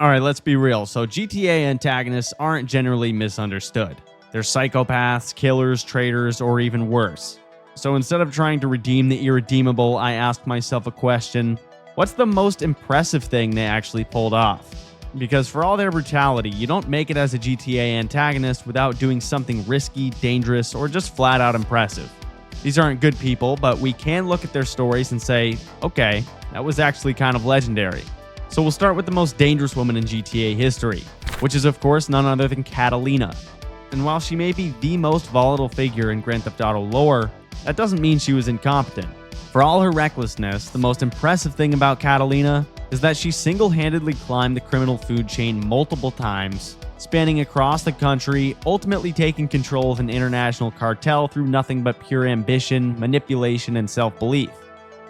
Alright, let's be real. So GTA antagonists aren't generally misunderstood. They're psychopaths, killers, traitors, or even worse. So instead of trying to redeem the irredeemable, I asked myself a question: what's the most impressive thing they actually pulled off? Because for all their brutality, you don't make it as a GTA antagonist without doing something risky, dangerous, or just flat out impressive. These aren't good people, but we can look at their stories and say, okay, that was actually kind of legendary. So we'll start with the most dangerous woman in GTA history, which is of course none other than Catalina. And while she may be the most volatile figure in Grand Theft Auto lore, that doesn't mean she was incompetent. For all her recklessness, the most impressive thing about Catalina is that she single-handedly climbed the criminal food chain multiple times, spanning across the country, ultimately taking control of an international cartel through nothing but pure ambition, manipulation, and self-belief.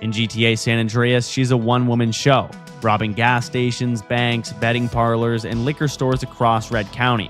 In GTA San Andreas, she's a one-woman show, robbing gas stations, banks, betting parlors, and liquor stores across Red County.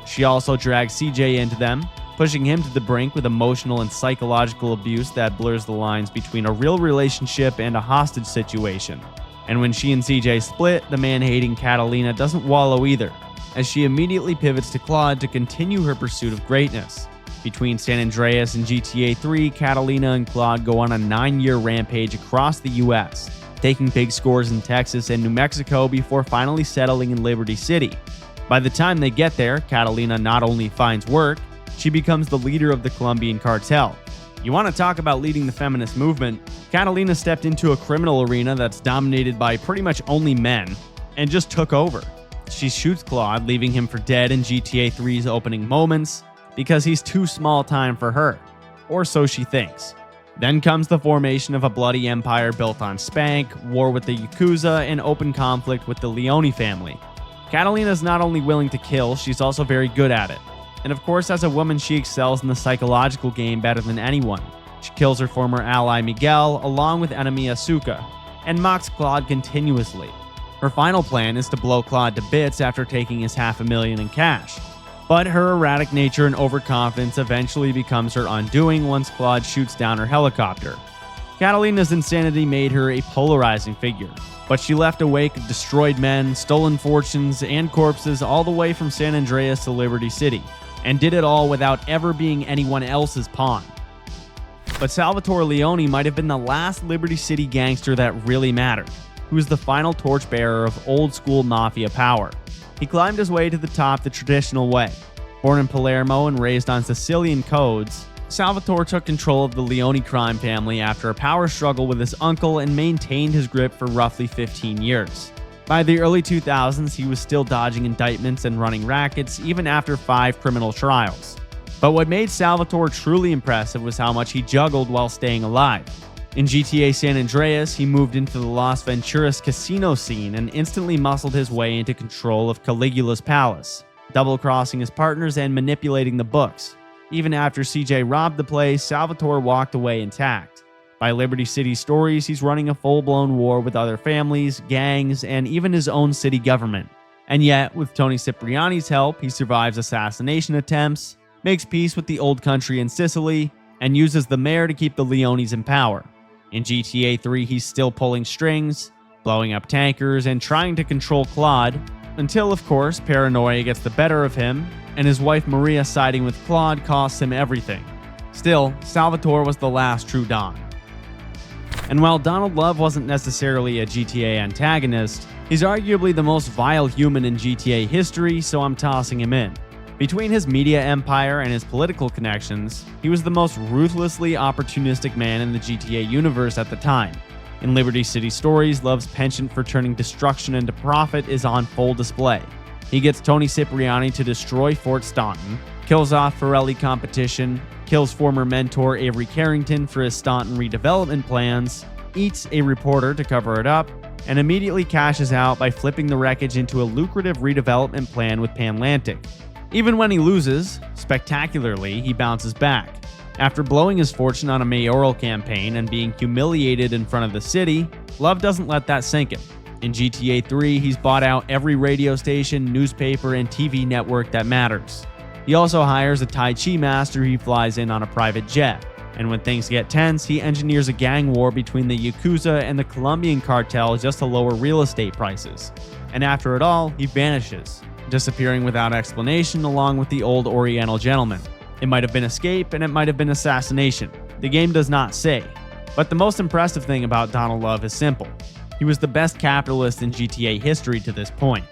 She also drags CJ into them, pushing him to the brink with emotional and psychological abuse that blurs the lines between a real relationship and a hostage situation. And when she and CJ split, the man-hating Catalina doesn't wallow either, as she immediately pivots to Claude to continue her pursuit of greatness. Between San Andreas and GTA 3, Catalina and Claude go on a 9-year rampage across the US, taking big scores in Texas and New Mexico before finally settling in Liberty City. By the time they get there, Catalina not only finds work, she becomes the leader of the Colombian cartel. You want to talk about leading the feminist movement? Catalina stepped into a criminal arena that's dominated by pretty much only men, and just took over. She shoots Claude, leaving him for dead in GTA 3's opening moments, because he's too small time for her. Or so she thinks. Then comes the formation of a bloody empire built on spank, war with the Yakuza, and open conflict with the Leone family. Catalina's not only willing to kill, she's also very good at it. And of course, as a woman, she excels in the psychological game better than anyone. She kills her former ally Miguel, along with enemy Asuka, and mocks Claude continuously. Her final plan is to blow Claude to bits after taking his $500,000 in cash. But her erratic nature and overconfidence eventually becomes her undoing once Claude shoots down her helicopter. Catalina's insanity made her a polarizing figure, but she left a wake of destroyed men, stolen fortunes, and corpses all the way from San Andreas to Liberty City, and did it all without ever being anyone else's pawn. But Salvatore Leone might have been the last Liberty City gangster that really mattered, who was the final torchbearer of old-school mafia power. He climbed his way to the top the traditional way. Born in Palermo and raised on Sicilian codes, Salvatore took control of the Leone crime family after a power struggle with his uncle and maintained his grip for roughly 15 years. By the early 2000s, he was still dodging indictments and running rackets even after 5 criminal trials. But what made Salvatore truly impressive was how much he juggled while staying alive. In GTA San Andreas, he moved into the Las Venturas casino scene and instantly muscled his way into control of Caligula's palace, double-crossing his partners and manipulating the books. Even after CJ robbed the place, Salvatore walked away intact. By Liberty City stories, he's running a full-blown war with other families, gangs, and even his own city government. And yet, with Tony Cipriani's help, he survives assassination attempts, makes peace with the old country in Sicily, and uses the mayor to keep the Leones in power. In GTA 3, he's still pulling strings, blowing up tankers, and trying to control Claude, until, of course, paranoia gets the better of him, and his wife Maria siding with Claude costs him everything. Still, Salvatore was the last true Don. And while Donald Love wasn't necessarily a GTA antagonist, he's arguably the most vile human in GTA history, so I'm tossing him in. Between his media empire and his political connections, he was the most ruthlessly opportunistic man in the GTA universe at the time. In Liberty City stories, Love's penchant for turning destruction into profit is on full display. He gets Tony Cipriani to destroy Fort Staunton, kills off Forelli competition, kills former mentor Avery Carrington for his Staunton redevelopment plans, eats a reporter to cover it up, and immediately cashes out by flipping the wreckage into a lucrative redevelopment plan with Panlantic. Even when he loses, spectacularly, he bounces back. After blowing his fortune on a mayoral campaign and being humiliated in front of the city, Love doesn't let that sink him. In GTA 3, he's bought out every radio station, newspaper, and TV network that matters. He also hires a Tai Chi master he flies in on a private jet. And when things get tense, he engineers a gang war between the Yakuza and the Colombian cartel just to lower real estate prices. And after it all, he vanishes, disappearing without explanation along with the old Oriental gentleman. It might have been escape and it might have been assassination. The game does not say. But the most impressive thing about Donald Love is simple. He was the best capitalist in GTA history to this point.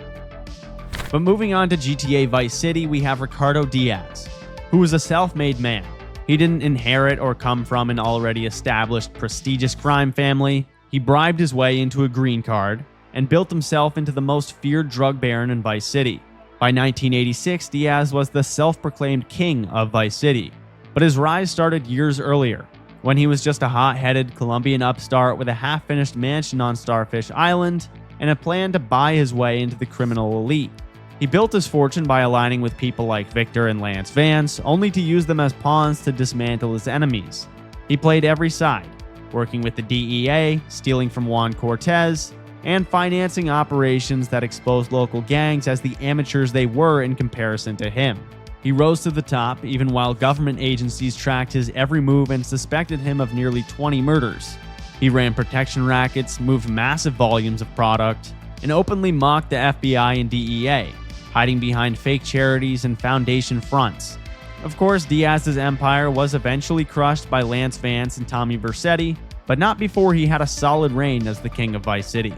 But moving on to GTA Vice City, we have Ricardo Diaz, who was a self-made man. He didn't inherit or come from an already established prestigious crime family. He bribed his way into a green card and built himself into the most feared drug baron in Vice City. By 1986, Diaz was the self-proclaimed king of Vice City. But his rise started years earlier, when he was just a hot-headed Colombian upstart with a half-finished mansion on Starfish Island and a plan to buy his way into the criminal elite. He built his fortune by aligning with people like Victor and Lance Vance, only to use them as pawns to dismantle his enemies. He played every side, working with the DEA, stealing from Juan Cortez, and financing operations that exposed local gangs as the amateurs they were in comparison to him. He rose to the top even while government agencies tracked his every move and suspected him of nearly 20 murders. He ran protection rackets, moved massive volumes of product, and openly mocked the FBI and DEA, hiding behind fake charities and foundation fronts. Of course, Diaz's empire was eventually crushed by Lance Vance and Tommy Vercetti, but not before he had a solid reign as the king of Vice City.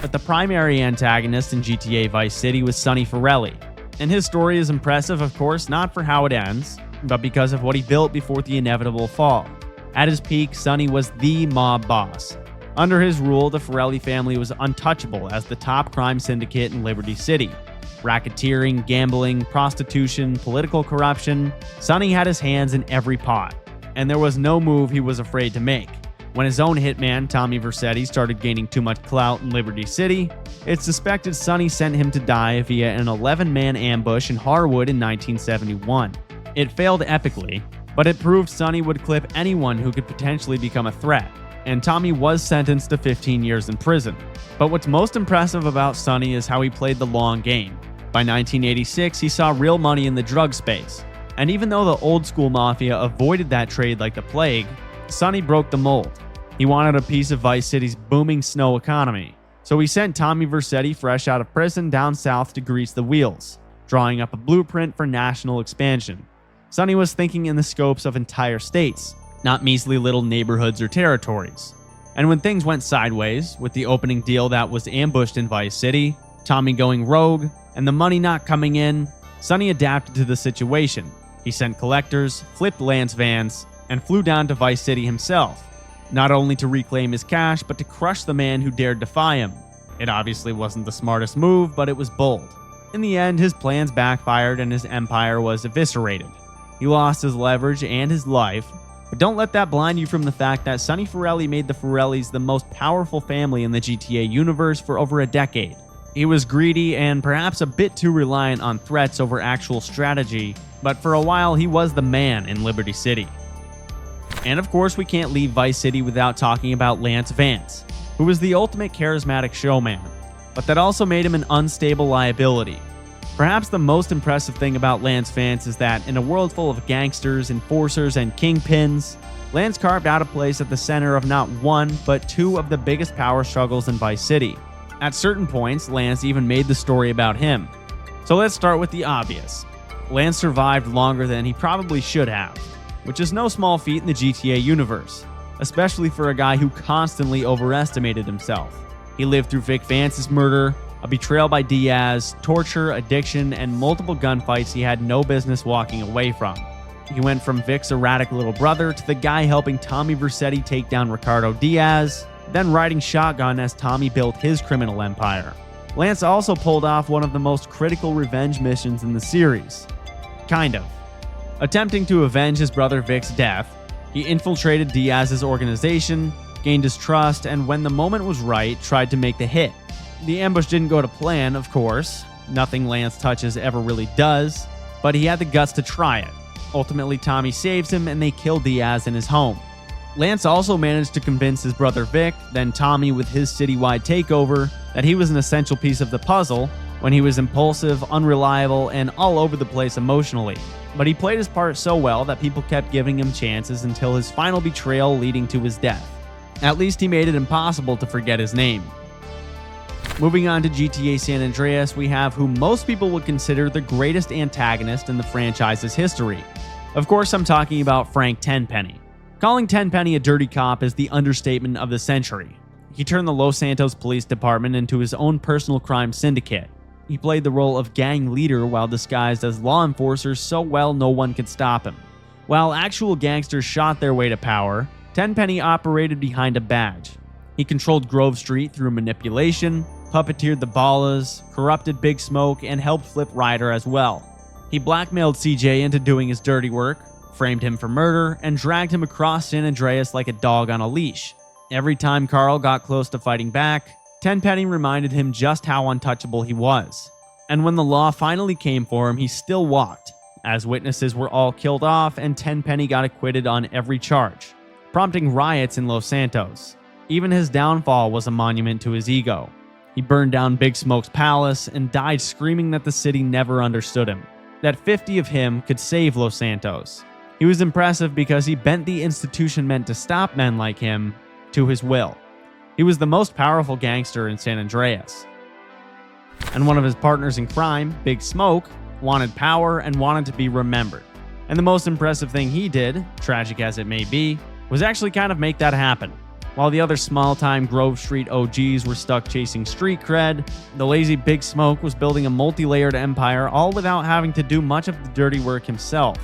But the primary antagonist in GTA Vice City was Sonny Forelli, and his story is impressive, of course, not for how it ends, but because of what he built before the inevitable fall. At his peak, Sonny was the mob boss. Under his rule, the Forelli family was untouchable as the top crime syndicate in Liberty City. Racketeering, gambling, prostitution, political corruption, Sonny had his hands in every pot, and there was no move he was afraid to make. When his own hitman, Tommy Vercetti, started gaining too much clout in Liberty City, it's suspected Sonny sent him to die via an 11-man ambush in Harwood in 1971. It failed epically, but it proved Sonny would clip anyone who could potentially become a threat, and Tommy was sentenced to 15 years in prison. But what's most impressive about Sonny is how he played the long game. By 1986, he saw real money in the drug space, and even though the old-school mafia avoided that trade like the plague, Sonny broke the mold. He wanted a piece of Vice City's booming snow economy, so he sent Tommy Vercetti fresh out of prison down south to grease the wheels, drawing up a blueprint for national expansion. Sonny was thinking in the scopes of entire states, not measly little neighborhoods or territories. And when things went sideways, with the opening deal that was ambushed in Vice City, Tommy going rogue, and the money not coming in, Sonny adapted to the situation. He sent collectors, flipped Lance Vance, and flew down to Vice City himself, not only to reclaim his cash, but to crush the man who dared defy him. It obviously wasn't the smartest move, but it was bold. In the end, his plans backfired and his empire was eviscerated. He lost his leverage and his life, but don't let that blind you from the fact that Sonny Forelli made the Forellis the most powerful family in the GTA universe for over a decade. He was greedy and perhaps a bit too reliant on threats over actual strategy, but for a while he was the man in Liberty City. And of course, we can't leave Vice City without talking about Lance Vance, who was the ultimate charismatic showman, but that also made him an unstable liability. Perhaps the most impressive thing about Lance Vance is that in a world full of gangsters, enforcers, and kingpins, Lance carved out a place at the center of not one, but two of the biggest power struggles in Vice City. At certain points, Lance even made the story about him. So let's start with the obvious. Lance survived longer than he probably should have, which is no small feat in the GTA universe, especially for a guy who constantly overestimated himself. He lived through Vic Vance's murder, a betrayal by Diaz, torture, addiction, and multiple gunfights he had no business walking away from. He went from Vic's erratic little brother to the guy helping Tommy Vercetti take down Ricardo Diaz, then riding shotgun as Tommy built his criminal empire. Lance also pulled off one of the most critical revenge missions in the series. Kind of. Attempting to avenge his brother Vic's death, he infiltrated Diaz's organization, gained his trust, and when the moment was right, tried to make the hit. The ambush didn't go to plan, of course. Nothing Lance touches ever really does, but he had the guts to try it. Ultimately, Tommy saves him and they kill Diaz in his home. Lance also managed to convince his brother Vic, then Tommy with his citywide takeover, that he was an essential piece of the puzzle when he was impulsive, unreliable, and all over the place emotionally. but he played his part so well that people kept giving him chances until his final betrayal leading to his death. At least he made it impossible to forget his name. Moving on to GTA San Andreas, we have who most people would consider the greatest antagonist in the franchise's history. Of course, I'm talking about Frank Tenpenny. Calling Tenpenny a dirty cop is the understatement of the century. He turned the Los Santos Police Department into his own personal crime syndicate. He played the role of gang leader while disguised as law enforcers so well no one could stop him. While actual gangsters shot their way to power, Tenpenny operated behind a badge. He controlled Grove Street through manipulation, puppeteered the Ballas, corrupted Big Smoke, and helped flip Ryder as well. He blackmailed CJ into doing his dirty work, framed him for murder, and dragged him across San Andreas like a dog on a leash. Every time Carl got close to fighting back, Tenpenny reminded him just how untouchable he was. And when the law finally came for him, he still walked, as witnesses were all killed off and Tenpenny got acquitted on every charge, prompting riots in Los Santos. Even his downfall was a monument to his ego. He burned down Big Smoke's palace and died screaming that the city never understood him, that 50 of him could save Los Santos. He was impressive because he bent the institution meant to stop men like him to his will. He was the most powerful gangster in San Andreas. And one of his partners in crime, Big Smoke, wanted power and wanted to be remembered. And the most impressive thing he did, tragic as it may be, was actually kind of make that happen. While the other small-time Grove Street OGs were stuck chasing street cred, the lazy Big Smoke was building a multi-layered empire all without having to do much of the dirty work himself.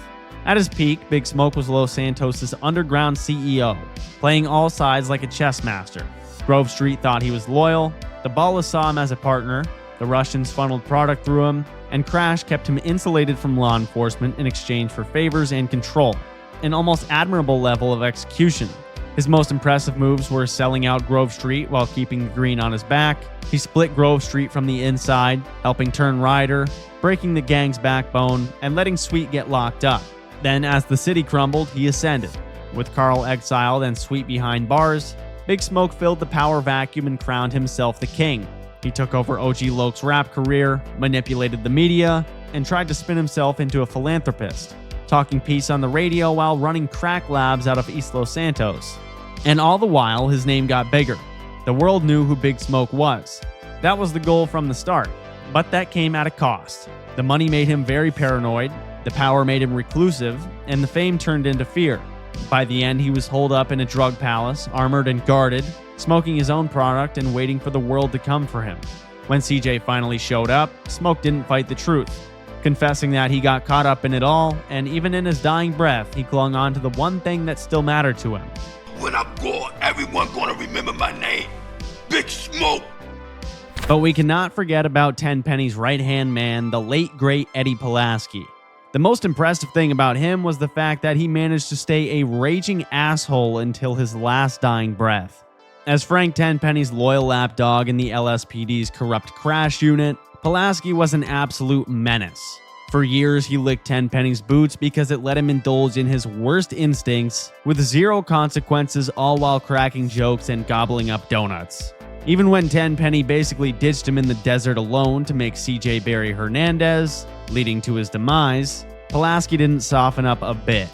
At his peak, Big Smoke was Los Santos' underground CEO, playing all sides like a chess master. Grove Street thought he was loyal, the Ballas saw him as a partner, the Russians funneled product through him, and Crash kept him insulated from law enforcement in exchange for favors and control, an almost admirable level of execution. His most impressive moves were selling out Grove Street while keeping the green on his back. He split Grove Street from the inside, helping turn Ryder, breaking the gang's backbone, and letting Sweet get locked up. Then, as the city crumbled, he ascended. With Carl exiled and Sweet behind bars, Big Smoke filled the power vacuum and crowned himself the king. He took over OG Loke's rap career, manipulated the media, and tried to spin himself into a philanthropist, talking peace on the radio while running crack labs out of East Los Santos. And all the while, his name got bigger. The world knew who Big Smoke was. That was the goal from the start. But that came at a cost. The money made him very paranoid, the power made him reclusive, and the fame turned into fear. By the end, he was holed up in a drug palace, armored and guarded, smoking his own product and waiting for the world to come for him. When CJ finally showed up, Smoke didn't fight the truth, confessing that he got caught up in it all, and even in his dying breath, he clung on to the one thing that still mattered to him. When I'm gone, everyone gonna remember my name, Big Smoke. But we cannot forget about Tenpenny's right-hand man, the late great Eddie Pulaski. The most impressive thing about him was the fact that he managed to stay a raging asshole until his last dying breath. As Frank Tenpenny's loyal lapdog in the LSPD's corrupt crash unit, Pulaski was an absolute menace. For years, he licked Tenpenny's boots because it let him indulge in his worst instincts with zero consequences, all while cracking jokes and gobbling up donuts. Even when Tenpenny basically ditched him in the desert alone to make CJ bury Hernandez, leading to his demise, Pulaski didn't soften up a bit.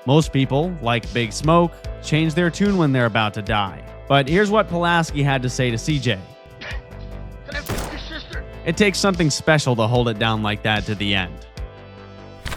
Most people, like Big Smoke, change their tune when they're about to die. But here's what Pulaski had to say to CJ. Can I fix your sister? It takes something special to hold it down like that to the end.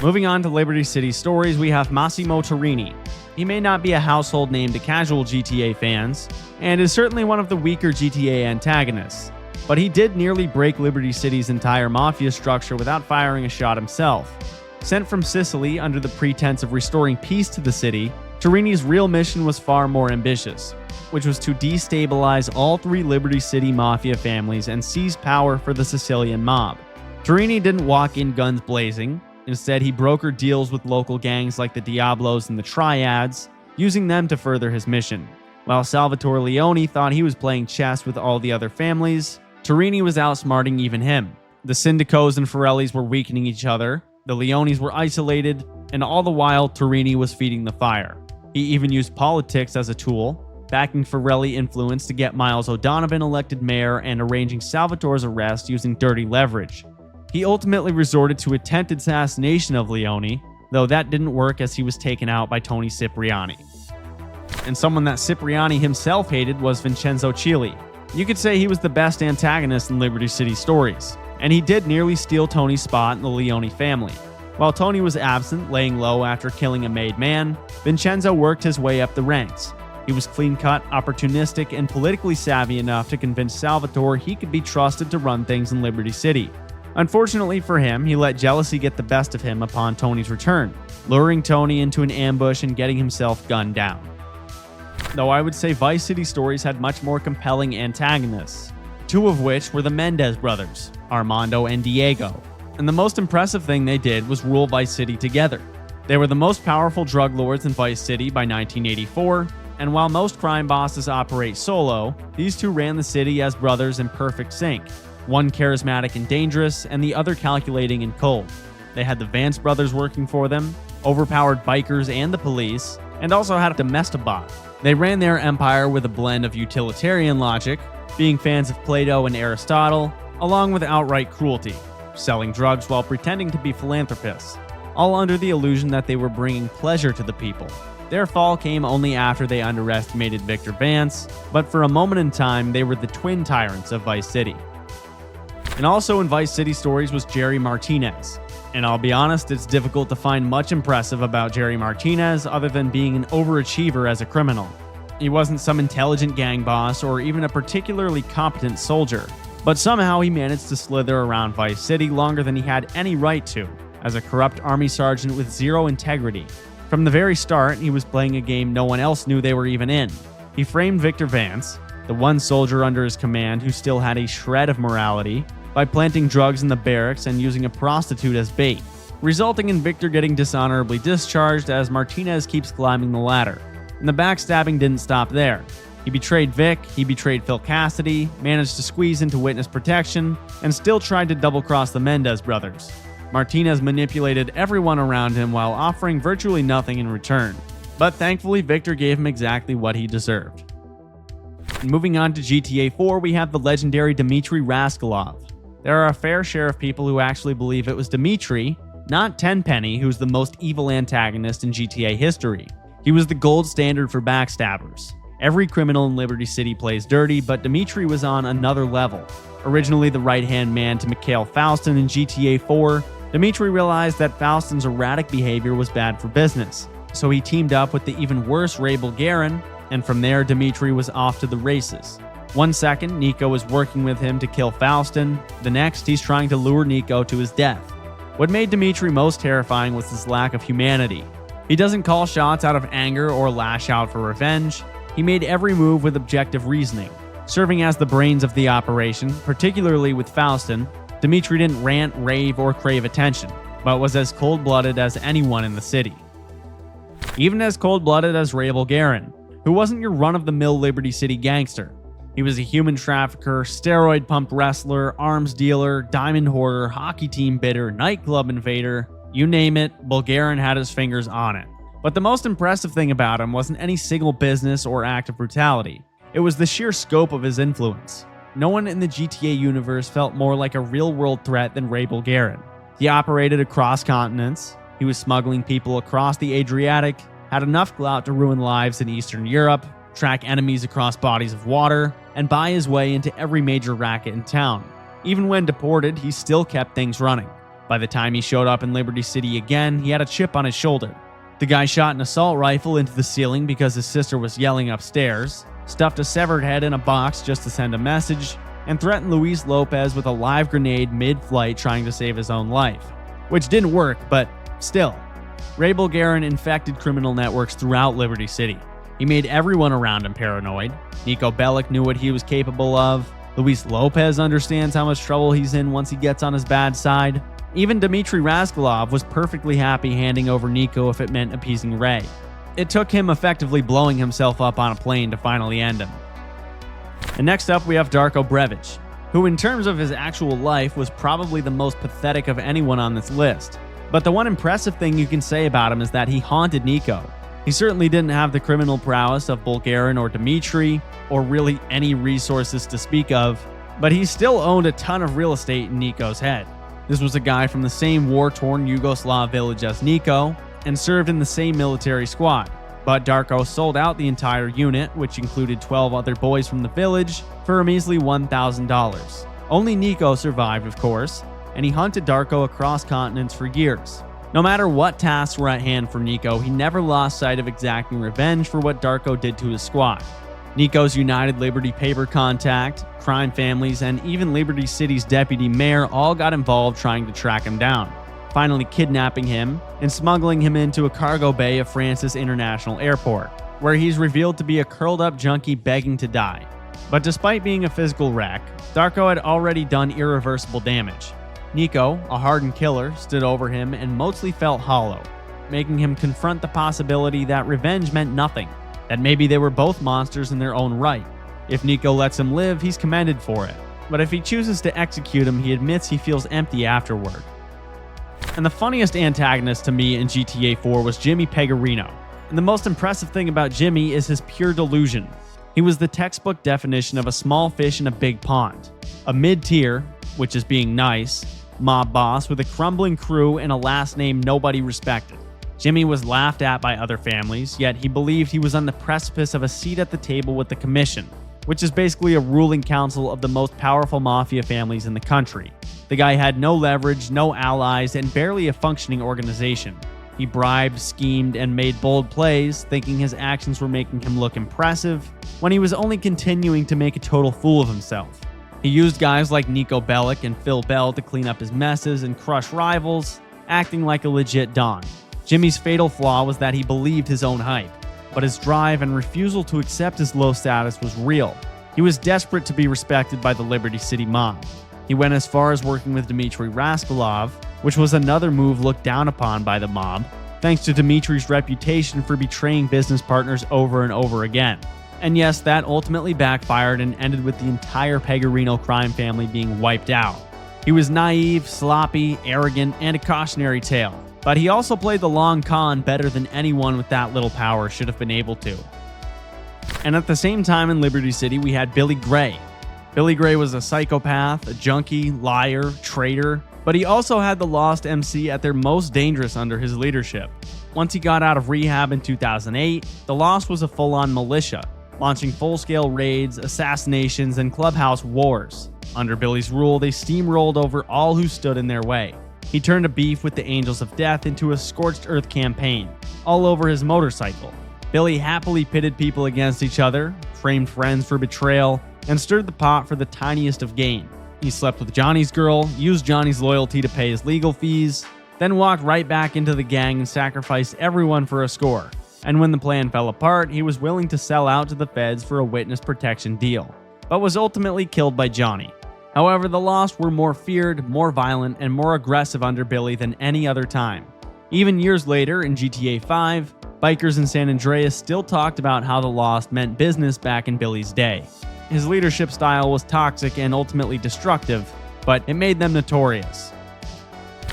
Moving on to Liberty City stories, we have Massimo Torini. He may not be a household name to casual GTA fans, and is certainly one of the weaker GTA antagonists, but he did nearly break Liberty City's entire mafia structure without firing a shot himself. Sent from Sicily under the pretense of restoring peace to the city, Torini's real mission was far more ambitious, which was to destabilize all three Liberty City mafia families and seize power for the Sicilian mob. Torini didn't walk in guns blazing. Instead, he brokered deals with local gangs like the Diablos and the Triads, using them to further his mission. While Salvatore Leone thought he was playing chess with all the other families, Torini was outsmarting even him. The Syndicos and Forellis were weakening each other, the Leones were isolated, and all the while, Torini was feeding the fire. He even used politics as a tool, backing Forelli influence to get Miles O'Donovan elected mayor and arranging Salvatore's arrest using dirty leverage. He ultimately resorted to attempted assassination of Leone, though that didn't work as he was taken out by Tony Cipriani. And someone that Cipriani himself hated was Vincenzo Cilli. You could say he was the best antagonist in Liberty City stories, and he did nearly steal Tony's spot in the Leone family. While Tony was absent, laying low after killing a made man, Vincenzo worked his way up the ranks. He was clean-cut, opportunistic, and politically savvy enough to convince Salvatore he could be trusted to run things in Liberty City. Unfortunately for him, he let jealousy get the best of him upon Tony's return, luring Tony into an ambush and getting himself gunned down. Though I would say Vice City stories had much more compelling antagonists, two of which were the Mendez brothers, Armando and Diego. And the most impressive thing they did was rule Vice City together. They were the most powerful drug lords in Vice City by 1984, and while most crime bosses operate solo, these two ran the city as brothers in perfect sync, one charismatic and dangerous, and the other calculating and cold. They had the Vance brothers working for them, overpowered bikers and the police, and also had a domestobot. They ran their empire with a blend of utilitarian logic, being fans of Plato and Aristotle, along with outright cruelty, selling drugs while pretending to be philanthropists, all under the illusion that they were bringing pleasure to the people. Their fall came only after they underestimated Victor Vance, but for a moment in time, they were the twin tyrants of Vice City. And also in Vice City stories was Jerry Martinez. And I'll be honest, it's difficult to find much impressive about Jerry Martinez other than being an overachiever as a criminal. He wasn't some intelligent gang boss or even a particularly competent soldier, but somehow he managed to slither around Vice City longer than he had any right to, as a corrupt army sergeant with zero integrity. From the very start, he was playing a game no one else knew they were even in. He framed Victor Vance, the one soldier under his command who still had a shred of morality, by planting drugs in the barracks and using a prostitute as bait, resulting in Victor getting dishonorably discharged as Martinez keeps climbing the ladder. And the backstabbing didn't stop there. He betrayed Vic, he betrayed Phil Cassidy, managed to squeeze into witness protection, and still tried to double-cross the Mendez brothers. Martinez manipulated everyone around him while offering virtually nothing in return. But thankfully, Victor gave him exactly what he deserved. And moving on to GTA 4, we have the legendary Dimitri Rascalov. There are a fair share of people who actually believe it was Dimitri, not Tenpenny, who's the most evil antagonist in GTA history. He was the gold standard for backstabbers. Every criminal in Liberty City plays dirty, but Dimitri was on another level. Originally the right-hand man to Mikhail Faustin in GTA 4, Dimitri realized that Faustin's erratic behavior was bad for business, so he teamed up with the even worse Ray Bulgarin, and from there Dimitri was off to the races. One second, Nico was working with him to kill Faustin, the next he's trying to lure Nico to his death. What made Dimitri most terrifying was his lack of humanity. He doesn't call shots out of anger or lash out for revenge. He made every move with objective reasoning. Serving as the brains of the operation, particularly with Faustin, Dimitri didn't rant, rave, or crave attention, but was as cold-blooded as anyone in the city. Even as cold-blooded as Ray Bulgarin, who wasn't your run-of-the-mill Liberty City gangster. He was a human trafficker, steroid-pumped wrestler, arms dealer, diamond hoarder, hockey team bidder, nightclub invader, you name it, Bulgarin had his fingers on it. But the most impressive thing about him wasn't any single business or act of brutality. It was the sheer scope of his influence. No one in the GTA universe felt more like a real-world threat than Ray Bulgarin. He operated across continents, he was smuggling people across the Adriatic, had enough clout to ruin lives in Eastern Europe, track enemies across bodies of water, and buy his way into every major racket in town. Even when deported, he still kept things running. By the time he showed up in Liberty City again, he had a chip on his shoulder. The guy shot an assault rifle into the ceiling because his sister was yelling upstairs, stuffed a severed head in a box just to send a message, and threatened Luis Lopez with a live grenade mid-flight trying to save his own life. Which didn't work, but still. Ray Bulgarin infected criminal networks throughout Liberty City. He made everyone around him paranoid. Nico Bellic knew what he was capable of. Luis Lopez understands how much trouble he's in once he gets on his bad side. Even Dimitri Rascalov was perfectly happy handing over Nico if it meant appeasing Ray. It took him effectively blowing himself up on a plane to finally end him. And next up we have Darko Brevic, who in terms of his actual life was probably the most pathetic of anyone on this list. But the one impressive thing you can say about him is that he haunted Nico. He certainly didn't have the criminal prowess of Bulgarin or Dimitri, or really any resources to speak of, but he still owned a ton of real estate in Nico's head. This was a guy from the same war-torn Yugoslav village as Niko and served in the same military squad. But Darko sold out the entire unit, which included 12 other boys from the village, for a measly $1,000. Only Niko survived, of course, and he hunted Darko across continents for years. No matter what tasks were at hand for Niko, he never lost sight of exacting revenge for what Darko did to his squad. Niko's United Liberty paper contact, crime families, and even Liberty City's deputy mayor all got involved trying to track him down, finally kidnapping him and smuggling him into a cargo bay of France's International Airport, where he's revealed to be a curled-up junkie begging to die. But despite being a physical wreck, Darko had already done irreversible damage. Niko, a hardened killer, stood over him and mostly felt hollow, making him confront the possibility that revenge meant nothing, that maybe they were both monsters in their own right. If Niko lets him live, he's commended for it, but if he chooses to execute him, he admits he feels empty afterward. And the funniest antagonist to me in GTA 4 was Jimmy Pegorino, and the most impressive thing about Jimmy is his pure delusion. He was the textbook definition of a small fish in a big pond, a mid-tier, which is being nice, mob boss with a crumbling crew and a last name nobody respected. Jimmy was laughed at by other families, yet he believed he was on the precipice of a seat at the table with the Commission, which is basically a ruling council of the most powerful mafia families in the country. The guy had no leverage, no allies, and barely a functioning organization. He bribed, schemed, and made bold plays, thinking his actions were making him look impressive, when he was only continuing to make a total fool of himself. He used guys like Niko Bellic and Phil Bell to clean up his messes and crush rivals, acting like a legit Don. Jimmy's fatal flaw was that he believed his own hype, but his drive and refusal to accept his low status was real. He was desperate to be respected by the Liberty City mob. He went as far as working with Dimitri Rascalov, which was another move looked down upon by the mob, thanks to Dimitri's reputation for betraying business partners over and over again. And yes, that ultimately backfired and ended with the entire Pegorino crime family being wiped out. He was naive, sloppy, arrogant, and a cautionary tale. But he also played the long con better than anyone with that little power should have been able to. And at the same time in Liberty City, we had Billy Gray. Billy Gray was a psychopath, a junkie, liar, traitor, but he also had the Lost MC at their most dangerous under his leadership. Once he got out of rehab in 2008, the Lost was a full-on militia, launching full-scale raids, assassinations, and clubhouse wars. Under Billy's rule, they steamrolled over all who stood in their way. He turned a beef with the Angels of Death into a scorched earth campaign, all over his motorcycle. Billy happily pitted people against each other, framed friends for betrayal, and stirred the pot for the tiniest of gain. He slept with Johnny's girl, used Johnny's loyalty to pay his legal fees, then walked right back into the gang and sacrificed everyone for a score. And when the plan fell apart, he was willing to sell out to the feds for a witness protection deal, but was ultimately killed by Johnny. However, the Lost were more feared, more violent, and more aggressive under Billy than any other time. Even years later, in GTA 5, bikers in San Andreas still talked about how the Lost meant business back in Billy's day. His leadership style was toxic and ultimately destructive, but it made them notorious.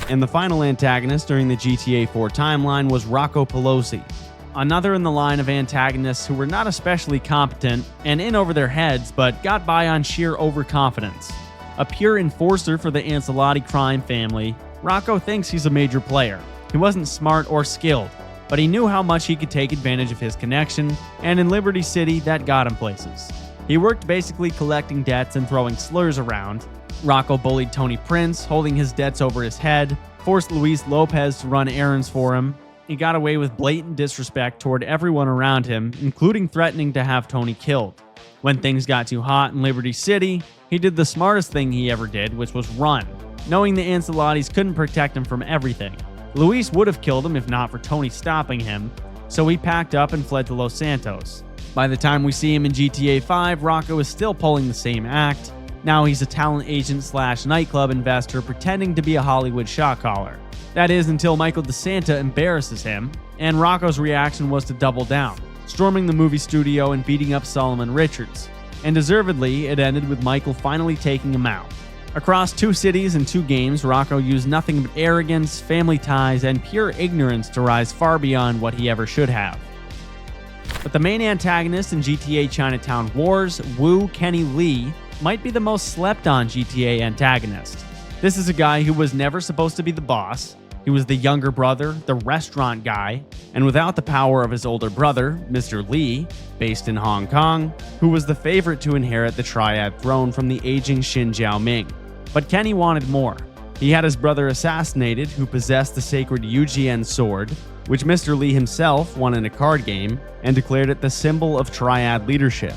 And the final antagonist during the GTA 4 timeline was Rocco Pelosi, another in the line of antagonists who were not especially competent and in over their heads, but got by on sheer overconfidence. A pure enforcer for the Ancelotti crime family, Rocco thinks he's a major player. He wasn't smart or skilled, but he knew how much he could take advantage of his connection, and in Liberty City, that got him places. He worked basically collecting debts and throwing slurs around. Rocco bullied Tony Prince, holding his debts over his head, forced Luis Lopez to run errands for him. He got away with blatant disrespect toward everyone around him, including threatening to have Tony killed. When things got too hot in Liberty City, he did the smartest thing he ever did, which was run, knowing the Ancelottis couldn't protect him from everything. Luis would have killed him if not for Tony stopping him, so he packed up and fled to Los Santos. By the time we see him in GTA 5, Rocco is still pulling the same act. Now he's a talent agent / nightclub investor pretending to be a Hollywood shot caller. That is until Michael DeSanta embarrasses him, and Rocco's reaction was to double down, storming the movie studio and beating up Solomon Richards. And deservedly, it ended with Michael finally taking him out. Across 2 cities and 2 games, Rocco used nothing but arrogance, family ties, and pure ignorance to rise far beyond what he ever should have. But the main antagonist in GTA Chinatown Wars, Wu Kenny Lee, might be the most slept on GTA antagonist. This is a guy who was never supposed to be the boss. He was the younger brother, the restaurant guy, and without the power of his older brother, Mr. Lee, based in Hong Kong, who was the favorite to inherit the triad throne from the aging Hsin Jaoming. But Kenny wanted more. He had his brother assassinated, who possessed the sacred Yujian sword, which Mr. Lee himself won in a card game, and declared it the symbol of triad leadership.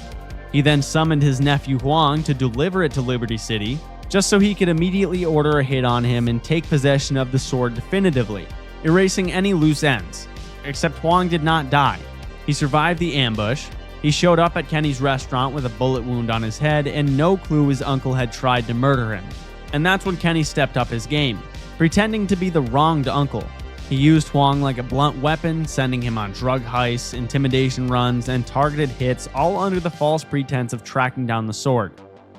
He then summoned his nephew Huang to deliver it to Liberty City, just so he could immediately order a hit on him and take possession of the sword definitively, erasing any loose ends. Except Huang did not die. He survived the ambush. He showed up at Kenny's restaurant with a bullet wound on his head and no clue his uncle had tried to murder him. And that's when Kenny stepped up his game, pretending to be the wronged uncle. He used Huang like a blunt weapon, sending him on drug heists, intimidation runs, and targeted hits, all under the false pretense of tracking down the sword.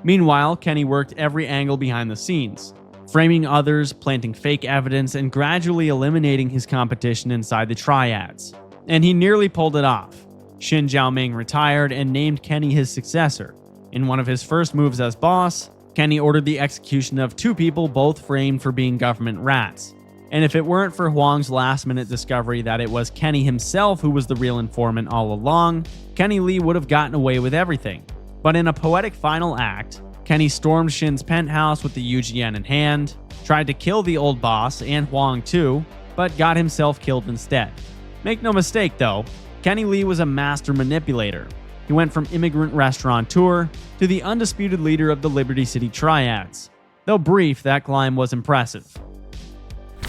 Meanwhile, Kenny worked every angle behind the scenes, framing others, planting fake evidence, and gradually eliminating his competition inside the triads. And he nearly pulled it off. Hsin Jaoming retired and named Kenny his successor. In one of his first moves as boss, Kenny ordered the execution of 2 people both framed for being government rats. And if it weren't for Huang's last-minute discovery that it was Kenny himself who was the real informant all along, Kenny Lee would have gotten away with everything. But in a poetic final act, Kenny stormed Hsin's penthouse with the Yujian in hand, tried to kill the old boss and Huang too, but got himself killed instead. Make no mistake though, Kenny Lee was a master manipulator. He went from immigrant restaurateur to the undisputed leader of the Liberty City Triads. Though brief, that climb was impressive.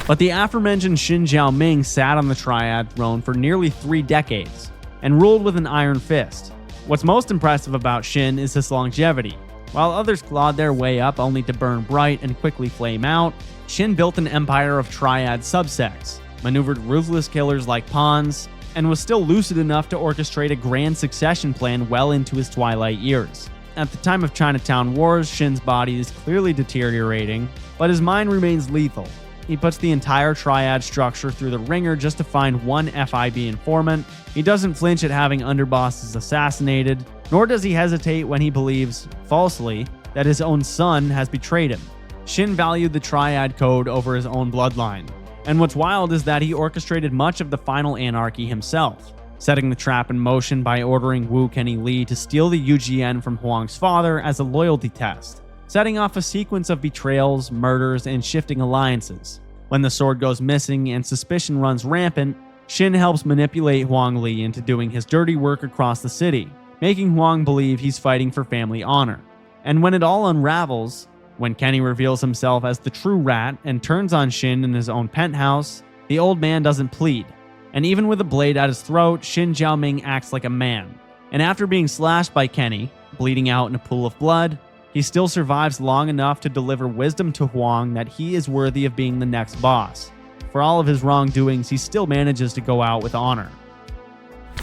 But the aforementioned Hsin Jaoming sat on the Triad throne for nearly 3 decades and ruled with an iron fist. What's most impressive about Hsin is his longevity. While others clawed their way up only to burn bright and quickly flame out, Hsin built an empire of Triad subsects, maneuvered ruthless killers like pawns, and was still lucid enough to orchestrate a grand succession plan well into his twilight years. At the time of Chinatown Wars, Hsin's body is clearly deteriorating, but his mind remains lethal. He puts the entire triad structure through the ringer just to find one FIB informant. He doesn't flinch at having underbosses assassinated, nor does he hesitate when he believes, falsely, that his own son has betrayed him. Hsin valued the triad code over his own bloodline. And what's wild is that he orchestrated much of the final anarchy himself, setting the trap in motion by ordering Wu Kenny Lee to steal the UGN from Huang's father as a loyalty test, setting off a sequence of betrayals, murders, and shifting alliances. When the sword goes missing and suspicion runs rampant, Hsin helps manipulate Huang Lee into doing his dirty work across the city, making Huang believe he's fighting for family honor. And when it all unravels, when Kenny reveals himself as the true rat and turns on Hsin in his own penthouse, the old man doesn't plead. And even with a blade at his throat, Hsin Jaoming acts like a man. And after being slashed by Kenny, bleeding out in a pool of blood, he still survives long enough to deliver wisdom to Huang that he is worthy of being the next boss. For all of his wrongdoings, he still manages to go out with honor.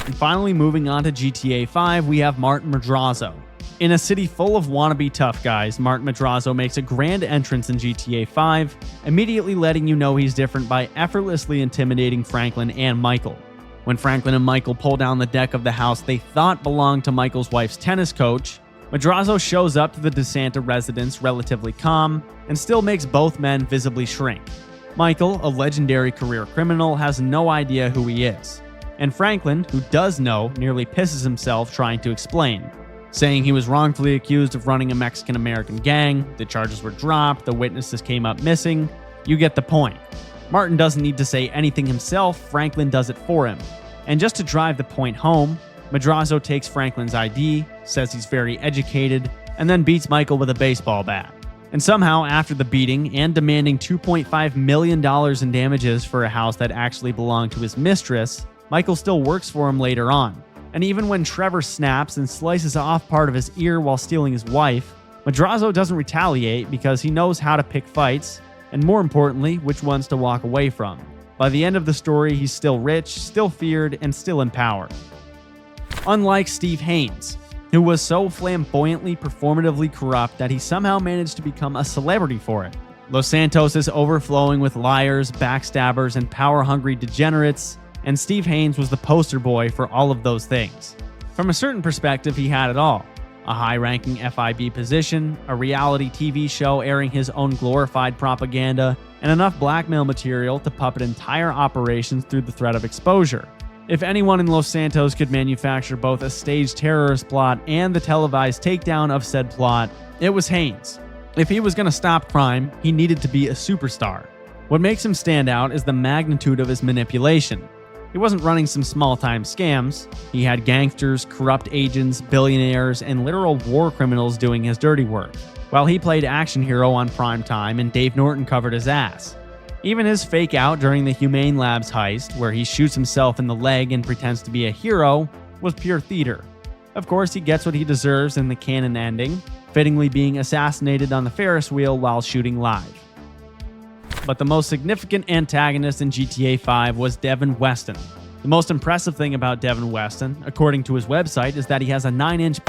And finally, moving on to GTA 5, we have Martin Madrazo. In a city full of wannabe tough guys, Martin Madrazo makes a grand entrance in GTA 5, immediately letting you know he's different by effortlessly intimidating Franklin and Michael. When Franklin and Michael pull down the deck of the house they thought belonged to Michael's wife's tennis coach, Madrazo shows up to the DeSanta residence relatively calm and still makes both men visibly shrink. Michael, a legendary career criminal, has no idea who he is. And Franklin, who does know, nearly pisses himself trying to explain, saying he was wrongfully accused of running a Mexican-American gang, the charges were dropped, the witnesses came up missing. You get the point. Martin doesn't need to say anything himself, Franklin does it for him. And just to drive the point home, Madrazo takes Franklin's ID, says he's very educated, and then beats Michael with a baseball bat. And somehow, after the beating and demanding $2.5 million in damages for a house that actually belonged to his mistress, Michael still works for him later on. And even when Trevor snaps and slices off part of his ear while stealing his wife, Madrazo doesn't retaliate because he knows how to pick fights, and more importantly, which ones to walk away from. By the end of the story, he's still rich, still feared, and still in power. Unlike Steve Haines, who was so flamboyantly performatively corrupt that he somehow managed to become a celebrity for it. Los Santos is overflowing with liars, backstabbers, and power-hungry degenerates, and Steve Haines was the poster boy for all of those things. From a certain perspective, he had it all. a high-ranking FIB position, a reality TV show airing his own glorified propaganda, and enough blackmail material to puppet entire operations through the threat of exposure. If anyone in Los Santos could manufacture both a staged terrorist plot and the televised takedown of said plot, it was Haines. If he was going to stop crime, he needed to be a superstar. What makes him stand out is the magnitude of his manipulation. He wasn't running some small-time scams. He had gangsters, corrupt agents, billionaires, and literal war criminals doing his dirty work, while he played action hero on prime time and Dave Norton covered his ass. Even his fake out during the Humane Labs heist, where he shoots himself in the leg and pretends to be a hero, was pure theater. Of course, he gets what he deserves in the canon ending, fittingly being assassinated on the Ferris wheel while shooting live. But the most significant antagonist in GTA 5 was Devin Weston. The most impressive thing about Devin Weston, according to his website, is that he has a 9-inch.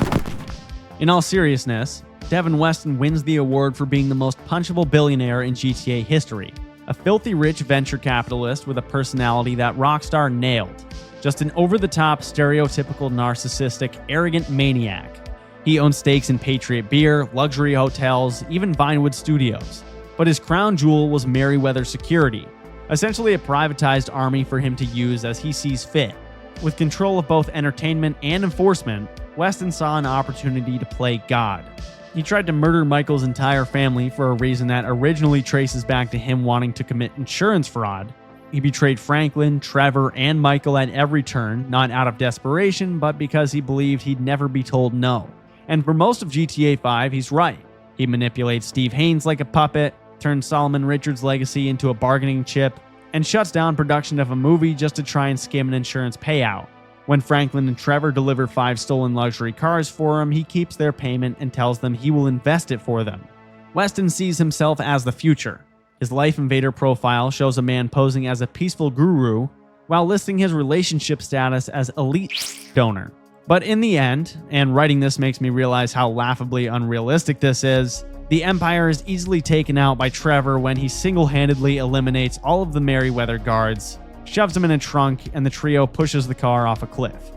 In all seriousness, Devin Weston wins the award for being the most punchable billionaire in GTA history. A filthy rich venture capitalist with a personality that Rockstar nailed. Just an over-the-top, stereotypical, narcissistic, arrogant maniac. He owns stakes in Patriot Beer, luxury hotels, even Vinewood Studios. But his crown jewel was Merryweather Security, essentially a privatized army for him to use as he sees fit. With control of both entertainment and enforcement, Weston saw an opportunity to play God. He tried to murder Michael's entire family for a reason that originally traces back to him wanting to commit insurance fraud. He betrayed Franklin, Trevor, and Michael at every turn, not out of desperation, but because he believed he'd never be told no. And for most of GTA 5, he's right. He manipulates Steve Haines like a puppet, turns Solomon Richards' legacy into a bargaining chip, and shuts down production of a movie just to try and skim an insurance payout. When Franklin and Trevor deliver 5 stolen luxury cars for him, he keeps their payment and tells them he will invest it for them. Weston sees himself as the future. His Life Invader profile shows a man posing as a peaceful guru while listing his relationship status as elite donor. But in the end, and writing this makes me realize how laughably unrealistic this is, the Empire is easily taken out by Trevor when he single-handedly eliminates all of the Merryweather guards, shoves him in a trunk, and the trio pushes the car off a cliff.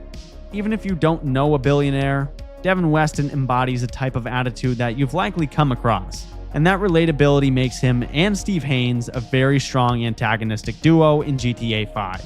Even if you don't know a billionaire, Devin Weston embodies a type of attitude that you've likely come across, and that relatability makes him and Steve Haines a very strong antagonistic duo in GTA 5.